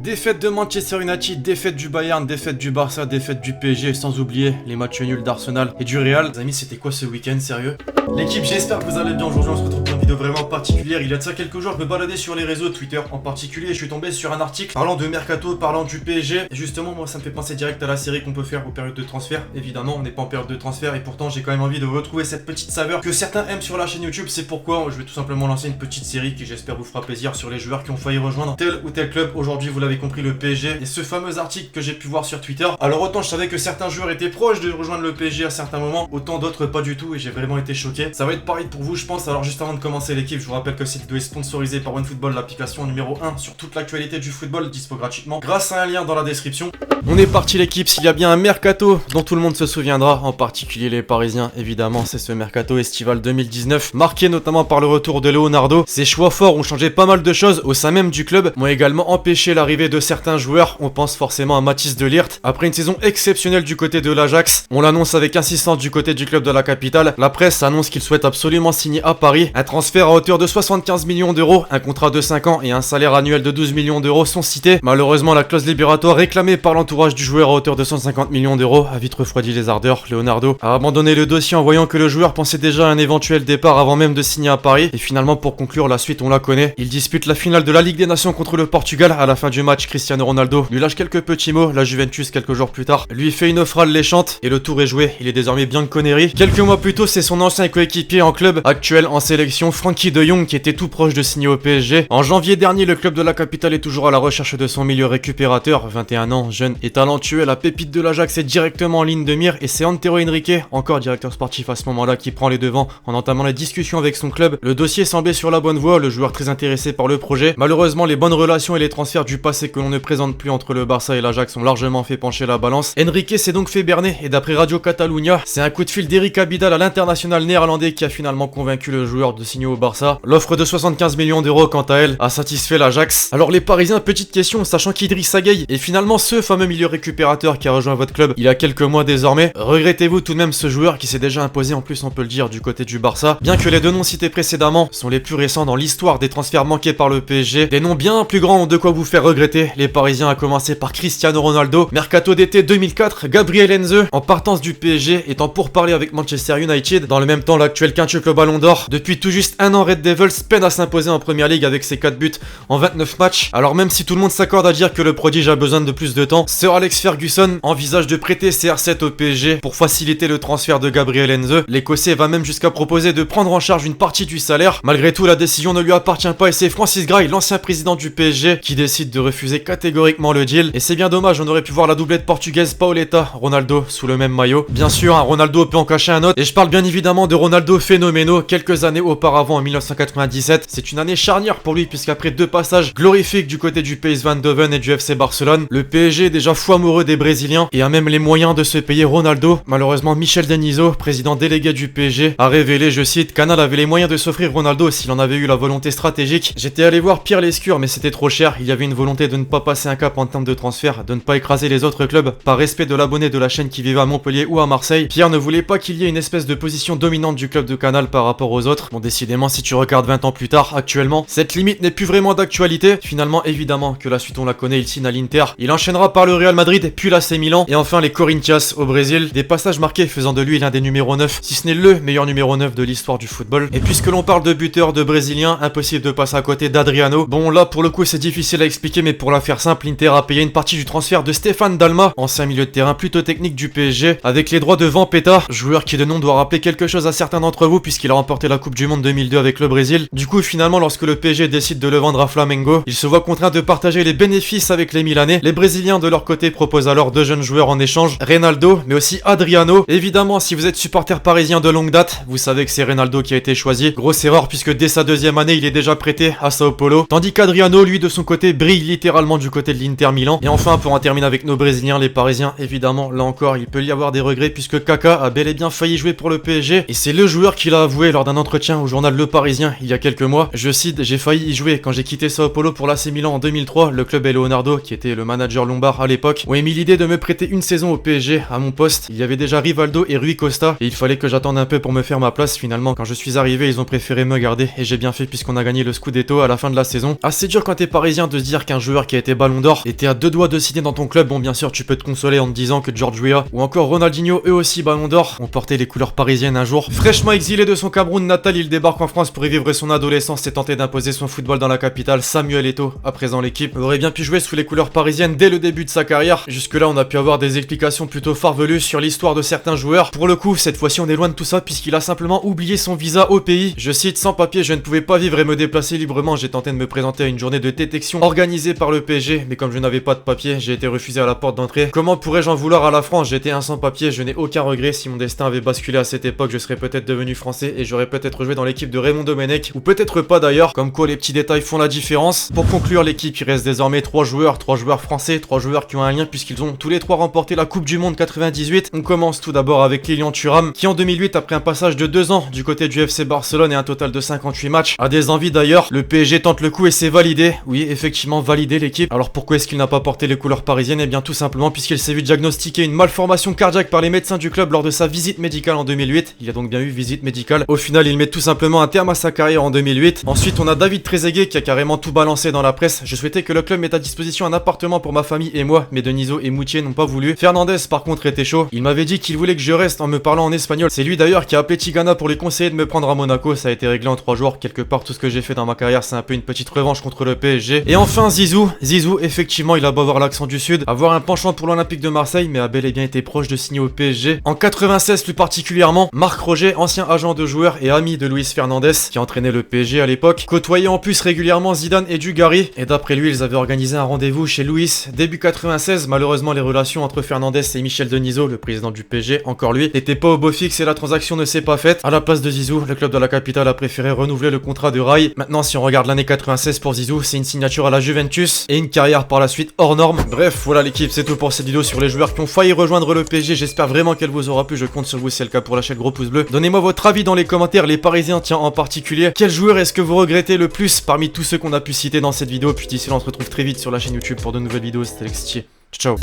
Défaite de Manchester United, défaite du Bayern, défaite du Barça, défaite du PSG, sans oublier les matchs nuls d'Arsenal et du Real. Les amis, c'était quoi ce week-end, sérieux? L'équipe, j'espère que vous allez bien. Aujourd'hui, on se retrouve pour une vidéo vraiment particulière. Il y a de ça quelques jours, je me baladais sur les réseaux, Twitter en particulier, et je suis tombé sur un article parlant de Mercato, parlant du PSG. Et justement, moi, ça me fait penser direct à la série qu'on peut faire aux périodes de transfert. Évidemment, on n'est pas en période de transfert, et pourtant, j'ai quand même envie de retrouver cette petite saveur que certains aiment sur la chaîne YouTube. C'est pourquoi je vais tout simplement lancer une petite série qui, j'espère, vous fera plaisir sur les joueurs qui ont failli rejoindre tel ou tel club. Aujourd'hui, vous l'avez compris, le PSG. Et ce fameux article que j'ai pu voir sur Twitter. Alors autant je savais que certains joueurs étaient proches de rejoindre le PSG à certains moments, autant d'autres pas du tout, et j'ai vraiment été choqué. Ça va être pareil pour vous, je pense. Alors juste avant de commencer l'équipe, je vous rappelle que cette vidéo est sponsorisée par OneFootball, l'application numéro 1 sur toute l'actualité du football, dispo gratuitement grâce à un lien dans la description. On est parti l'équipe. S'il y a bien un mercato dont tout le monde se souviendra, en particulier les Parisiens, évidemment, c'est ce mercato estival 2019, marqué notamment par le retour de Leonardo. Ses choix forts ont changé pas mal de choses au sein même du club, ont également empêché l'arrivée de certains joueurs. On pense forcément à Mathis de Ligt. Après une saison exceptionnelle du côté de l'Ajax, on l'annonce avec insistance du côté du club de la capitale. La presse annonce qu'il souhaite absolument signer à Paris. Un transfert à hauteur de 75 millions d'euros, un contrat de 5 ans et un salaire annuel de 12 millions d'euros sont cités. Malheureusement, la clause libératoire réclamée par l'entourage du joueur à hauteur de 150 millions d'euros a vite refroidi les ardeurs. Leonardo a abandonné le dossier en voyant que le joueur pensait déjà à un éventuel départ avant même de signer à Paris. Et finalement, pour conclure, la suite on la connaît. Il dispute la finale de la Ligue des Nations contre le Portugal. À la fin du match, Cristiano Ronaldo lui lâche quelques petits mots. La Juventus, quelques jours plus tard, lui fait une offre alléchante et le tour est joué. Il est désormais bien connerie. Quelques mois plus tôt, c'est son ancien coéquipier en club, actuel en sélection, Frenkie de Jong, qui était tout proche de signer au PSG. En janvier dernier, le club de la capitale est toujours à la recherche de son milieu récupérateur. 21 ans, jeune et talentueux, la pépite de l'Ajax est directement en ligne de mire et c'est Antero Henrique, encore directeur sportif à ce moment-là, qui prend les devants en entamant les discussions avec son club. Le dossier semblait sur la bonne voie, le joueur très intéressé par le projet. Malheureusement, les bonnes relations et les transferts du passé que l'on ne présente plus entre le Barça et l'Ajax ont largement fait pencher la balance. Henrique s'est donc fait berner et d'après Radio Catalunya, c'est un coup de fil d'Eric Abidal à l'international néerlandais qui a finalement convaincu le joueur de signer au Barça. L'offre de 75 millions d'euros quant à elle a satisfait l'Ajax. Alors les Parisiens, petite question, sachant qu'Idrissa Gueye est finalement ce fameux milieu récupérateur qui a rejoint votre club il y a quelques mois désormais, regrettez-vous tout de même ce joueur qui s'est déjà imposé en plus on peut le dire du côté du Barça, bien que les deux noms cités précédemment sont les plus récents dans l'histoire des transferts manqués par le PSG, des noms bien plus grands ont de quoi vous faire regretter les Parisiens, à commencer par Cristiano Ronaldo. Mercato d'été 2004, Gabriel Heinze en partance du PSG étant pour parler avec Manchester United. Dans le même temps, l'actuel quintuple Ballon d'Or depuis tout juste un an, Red Devils peine à s'imposer en Première Ligue avec ses 4 buts en 29 matchs. Alors même si tout le monde s'accorde à dire que le prodige a besoin de plus de temps, Sir Alex Ferguson envisage de prêter CR7 au PSG pour faciliter le transfert de Gabriel Heinze. L'Écossais va même jusqu'à proposer de prendre en charge une partie du salaire. Malgré tout, la décision ne lui appartient pas et c'est Francis Gray, l'ancien président du PSG, qui décide de refuser catégoriquement le deal. Et c'est bien dommage, on aurait pu voir la doublette portugaise Paoletta, Ronaldo sous le même maillot. Bien sûr, un Ronaldo peut en cacher un autre, et je parle bien évidemment de Ronaldo phénoménal. Quelques années auparavant, en 1997, c'est une année charnière pour lui puisqu'après deux passages glorifiques du côté du PSV Eindhoven et du FC Barcelone, le PSG est déjà fou amoureux des Brésiliens et a même les moyens de se payer Ronaldo. Malheureusement, Michel Denisot, président délégué du PSG, a révélé, je cite, Canal avait les moyens de s'offrir Ronaldo s'il en avait eu la volonté stratégique. J'étais allé voir Pierre Lescure mais c'était trop cher, il y avait une volonté de ne pas passer un cap en termes de transfert, de ne pas écraser les autres clubs par respect de l'abonné de la chaîne qui vivait à Montpellier ou à Marseille. Pierre ne voulait pas qu'il y ait une espèce de position dominante du club de Canal par rapport aux autres. Bon, décidément, si tu regardes 20 ans plus tard, actuellement, cette limite n'est plus vraiment d'actualité. Finalement, évidemment que la suite on la connaît, il signe à l'Inter. Il enchaînera par le Real Madrid, puis l'AC Milan et enfin les Corinthians au Brésil. Des passages marqués faisant de lui l'un des numéros 9, si ce n'est le meilleur numéro 9 de l'histoire du football. Et puisque l'on parle de buteur de Brésiliens, impossible de passer à côté d'Adriano. Bon, là pour le coup c'est difficile à expliquer, mais pour la faire simple, l'Inter a payé une partie du transfert de Stéphane Dalma, ancien milieu de terrain plutôt technique du PSG, avec les droits de Vampeta, joueur qui de nom doit rappeler quelque chose à certains d'entre vous puisqu'il a remporté la Coupe du Monde 2002 avec le Brésil. Du coup, finalement, lorsque le PSG décide de le vendre à Flamengo, il se voit contraint de partager les bénéfices avec les Milanais. Les Brésiliens de leur côté proposent alors deux jeunes joueurs en échange, Reynaldo mais aussi Adriano. Évidemment, si vous êtes supporter parisien de longue date, vous savez que c'est Reynaldo qui a été choisi. Grosse erreur puisque dès sa deuxième année, il est déjà prêté à Sao Paulo, tandis qu'Adriano, lui de son côté, brille littéralement du côté de l'Inter Milan. Et enfin, pour en terminer avec nos Brésiliens, les Parisiens, évidemment, là encore, il peut y avoir des regrets puisque Kaka a bel et bien failli jouer pour le PSG et c'est le joueur qui l'a avoué lors d'un entretien au journal Le Parisien il y a quelques mois. Je cite, j'ai failli y jouer quand j'ai quitté Sao Paulo pour l'AC Milan en 2003. Le club et Leonardo, qui était le manager lombard à l'époque, ont émis l'idée de me prêter une saison au PSG à mon poste. Il y avait déjà Rivaldo et Rui Costa et il fallait que j'attende un peu pour me faire ma place. Finalement, quand je suis arrivé, ils ont préféré me garder et j'ai bien fait puisqu'on a gagné le Scudetto à la fin de la saison. Assez dur quand t'es parisien de se dire qu'un joueur joueur qui a été ballon d'or et t'es à deux doigts de signer dans ton club, bon bien sûr tu peux te consoler en te disant que George Weah ou encore Ronaldinho, eux aussi ballon d'or, ont porté les couleurs parisiennes un jour. Fraîchement exilé de son Cameroun natal, il débarque en France pour y vivre son adolescence et tenter d'imposer son football dans la capitale. Samuel Eto'o, à présent l'équipe, aurait bien pu jouer sous les couleurs parisiennes dès le début de sa carrière. Jusque là on a pu avoir des explications plutôt farfelues sur l'histoire de certains joueurs. Pour le coup, cette fois-ci on est loin de tout ça puisqu'il a simplement oublié son visa au pays. Je cite, sans papier je ne pouvais pas vivre et me déplacer librement, j'ai tenté de me présenter à une journée de détection organisée par le PSG, mais comme je n'avais pas de papier, j'ai été refusé à la porte d'entrée. Comment pourrais-je en vouloir à la France? J'étais un sans papier, je n'ai aucun regret. Si mon destin avait basculé à cette époque, je serais peut-être devenu français et j'aurais peut-être joué dans l'équipe de Raymond Domenech, ou peut-être pas d'ailleurs, comme quoi les petits détails font la différence. Pour conclure l'équipe, il reste désormais 3 joueurs français, 3 joueurs qui ont un lien puisqu'ils ont tous les 3 remporté la Coupe du Monde 98. On commence tout d'abord avec Lilian Thuram, qui en 2008, après un passage de 2 ans du côté du FC Barcelone et un total de 58 matchs, a des envies d'ailleurs. Le PSG tente le coup et c'est validé. Oui, effectivement validé l'équipe. Alors pourquoi est-ce qu'il n'a pas porté les couleurs parisiennes? Eh bien tout simplement puisqu'il s'est vu diagnostiquer une malformation cardiaque par les médecins du club lors de sa visite médicale en 2008. Il a donc bien eu visite médicale. Au final, il met tout simplement un terme à sa carrière en 2008. Ensuite, on a David Trezeguet qui a carrément tout balancé dans la presse. Je souhaitais que le club mette à disposition un appartement pour ma famille et moi, mais Denisot et Moutier n'ont pas voulu. Fernandez par contre était chaud. Il m'avait dit qu'il voulait que je reste en me parlant en espagnol. C'est lui d'ailleurs qui a appelé Tigana pour lui conseiller de me prendre à Monaco. Ça a été réglé en 3 jours. Quelque part, tout ce que j'ai fait dans ma carrière, c'est un peu une petite revanche contre le PSG. Et enfin Zizou, effectivement, il a beau avoir l'accent du sud, avoir un penchant pour l'Olympique de Marseille, mais a bel et bien été proche de signer au PSG. En 96 plus particulièrement, Marc Roger, ancien agent de joueur et ami de Luis Fernandez, qui entraînait le PSG à l'époque, côtoyait en plus régulièrement Zidane et Dugarry, et d'après lui, ils avaient organisé un rendez-vous chez Luis début 96. Malheureusement, les relations entre Fernandez et Michel Denisot, le président du PSG, encore lui, n'étaient pas au beau fixe et la transaction ne s'est pas faite. À la place de Zizou, le club de la capitale a préféré renouveler le contrat de Rai. Maintenant, si on regarde l'année 96 pour Zizou, c'est une signature à la Juventus et une carrière par la suite hors norme. Bref, voilà l'équipe, c'est tout pour cette vidéo sur les joueurs qui ont failli rejoindre le PSG. J'espère vraiment qu'elle vous aura plu, je compte sur vous si c'est le cas pour lâcher le gros pouce bleu. Donnez-moi votre avis dans les commentaires, les Parisiens tiens en particulier. Quel joueur est-ce que vous regrettez le plus parmi tous ceux qu'on a pu citer dans cette vidéo? Puis d'ici là on se retrouve très vite sur la chaîne YouTube pour de nouvelles vidéos. C'était Alexis. Ciao.